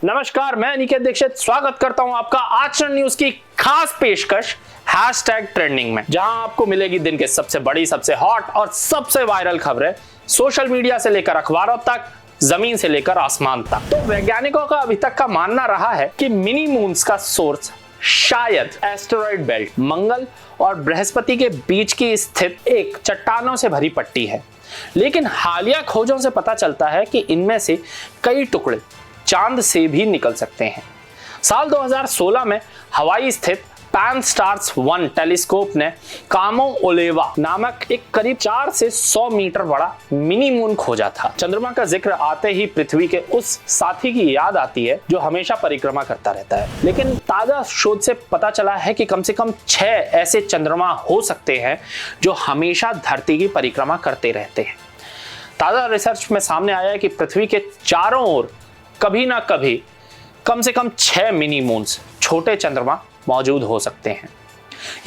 नमस्कार, मैं अनिकेत दीक्षित स्वागत करता हूं आपका आचरण न्यूज की खास पेशकश #ट्रेंडिंग में, जहां आपको मिलेगी दिन के सबसे बड़ी, सबसे हॉट और सबसे वायरल खबरें सोशल मीडिया से लेकर अखबारों तक, जमीन से लेकर आसमान तक। तो वैज्ञानिकों का अभी तक का मानना रहा है कि मिनी मून्स का सोर्स शायद एस्टेरॉयड बेल्ट, मंगल और बृहस्पति के बीच की स्थित एक चट्टानों से भरी पट्टी है। लेकिन हालिया खोजों से पता चलता है कि इनमें से कई टुकड़े चांद से भी निकल सकते हैं। साल 2016 में हवाई स्थित Pan-STARRS-1 टेलीस्कोप ने कामो-ओलेवा नामक एक करीब 4 से 100 मीटर बड़ा मिनी मून खोजा था। चंद्रमा का जिक्र आते ही पृथ्वी के उस साथी की याद आती है जो हमेशा परिक्रमा करता रहता है। लेकिन ताजा शोध से पता चला है कि कम से कम 6 ऐसे चंद्रमा हो सकते हैं जो हमेशा धरती की परिक्रमा करते रहते हैं। ताजा रिसर्च में सामने आया है कि पृथ्वी के चारों ओर कभी ना कभी कम से कम 6 मिनी मून्स, छोटे चंद्रमा मौजूद हो सकते हैं।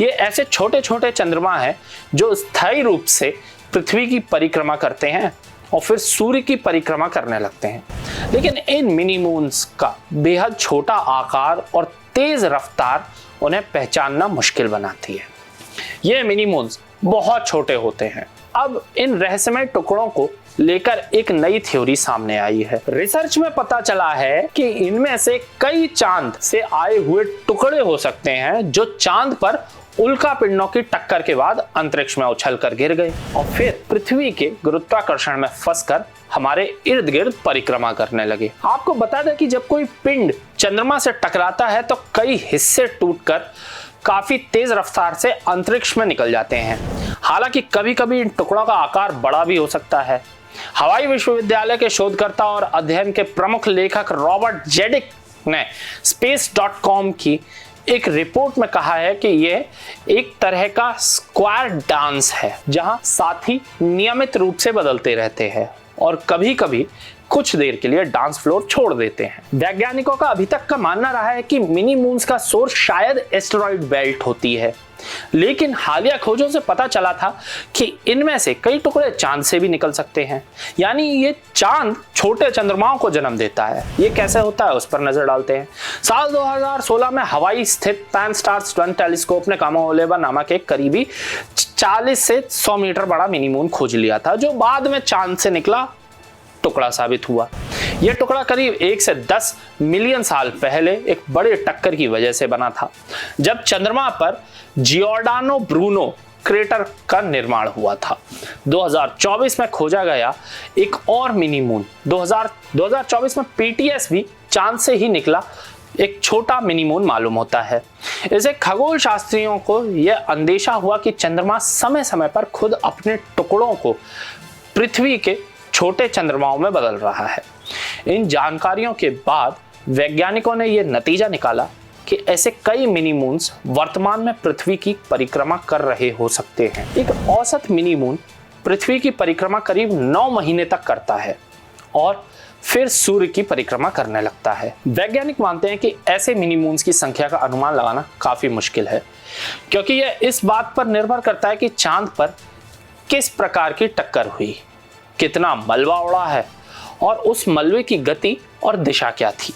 ये ऐसे छोटे छोटे चंद्रमा हैं जो स्थायी रूप से पृथ्वी की परिक्रमा करते हैं और फिर सूर्य की परिक्रमा करने लगते हैं। लेकिन इन मिनी मून्स का बेहद छोटा आकार और तेज रफ्तार उन्हें पहचानना मुश्किल बनाती है। ये मिनी मून्स बहुत छोटे होते हैं। अब इन रहस्यमय टुकड़ों को लेकर एक नई थ्योरी सामने आई है। रिसर्च में पता चला है कि इनमें से कई चांद से आए हुए टुकड़े हो सकते हैं जो चांद पर उल्का पिंडों की टक्कर के बाद अंतरिक्ष में उछलकर गिर गए और फिर पृथ्वी के गुरुत्वाकर्षण में फंसकर हमारे इर्द गिर्द परिक्रमा करने लगे। आपको बता दें कि जब कोई पिंड चंद्रमा से टकराता है तो कई हिस्से टूटकर काफी तेज रफ्तार से अंतरिक्ष में निकल जाते हैं। हालांकि कभी कभी इन टुकड़ों का आकार बड़ा भी हो सकता है। हवाई विश्वविद्यालय के शोधकर्ता और अध्ययन के प्रमुख लेखक रॉबर्ट जेडिक ने space.com की एक रिपोर्ट में कहा है कि यह एक तरह का स्क्वायर डांस है, जहां साथी नियमित रूप से बदलते रहते हैं और कभी कभी कुछ देर के लिए डांस फ्लोर छोड़ देते हैं। वैज्ञानिकों का अभी तक का मानना रहा है कि मिनी मून्स का सोर्स शायद एस्टेरॉयड बेल्ट होती है। लेकिन हालिया खोजों से पता चला था कि इनमें से कई टुकड़े चांद से भी निकल सकते हैं, यानी ये चांद छोटे चंद्रमाओं को जन्म देता है। ये कैसे होता है उस पर नजर डालते हैं। साल 2016 में हवाई स्थित Pan-STARRS-1 टेलीस्कोप ने कामो-ओलेवा नामक एक करीबी 40 से 100 मीटर बड़ा मिनी मून खोज लिया था, जो बाद में चांद से निकला टुकड़ा साबित हुआ। यह टुकड़ा करीब 1 से 10 मिलियन साल पहले एक बड़े टक्कर की वजह से बना था, जब चंद्रमा पर जियोर्डानो ब्रूनो क्रेटर का निर्माण हुआ था। 2024 में खोजा गया एक और मिनी मून 2024 में PTS भी चांद से ही निकला एक छोटा मिनी मून मालूम होता है। इसे खगोल शास्त्रियों को यह अंदेशा हुआ कि चंद्रमा समय समय पर खुद अपने टुकड़ों को पृथ्वी के छोटे चंद्रमाओं में बदल रहा है। इन जानकारियों के बाद वैज्ञानिकों ने यह नतीजा निकाला कि ऐसे कई मिनी मून्स वर्तमान में पृथ्वी की परिक्रमा कर रहे हो सकते हैं। एक औसत मिनी मून पृथ्वी की परिक्रमा करीब 9 महीने तक करता है और फिर सूर्य की परिक्रमा करने लगता है। वैज्ञानिक मानते हैं कि ऐसे मिनी मून्स की संख्या का अनुमान लगाना काफी मुश्किल है, क्योंकि यह इस बात पर निर्भर करता है कि चांद पर किस प्रकार की टक्कर हुई, कितना मलबा उड़ा है और उस मलबे की गति और दिशा क्या थी।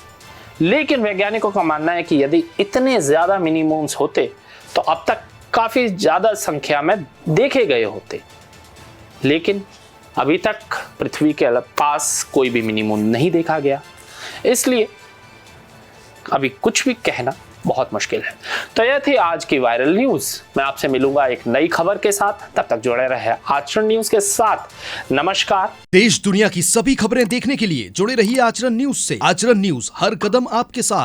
लेकिन वैज्ञानिकों का मानना है कि यदि इतने ज्यादा मिनी मून्स होते तो अब तक काफी ज्यादा संख्या में देखे गए होते। लेकिन अभी तक पृथ्वी के पास कोई भी मिनी मून नहीं देखा गया, इसलिए अभी कुछ भी कहना बहुत मुश्किल है। तो यह थी आज की वायरल न्यूज। मैं आपसे मिलूंगा एक नई खबर के साथ, तब तक जुड़े रहे आचरण न्यूज के साथ। नमस्कार। देश दुनिया की सभी खबरें देखने के लिए जुड़े रहिए आचरण न्यूज से। आचरण न्यूज, हर कदम आपके साथ।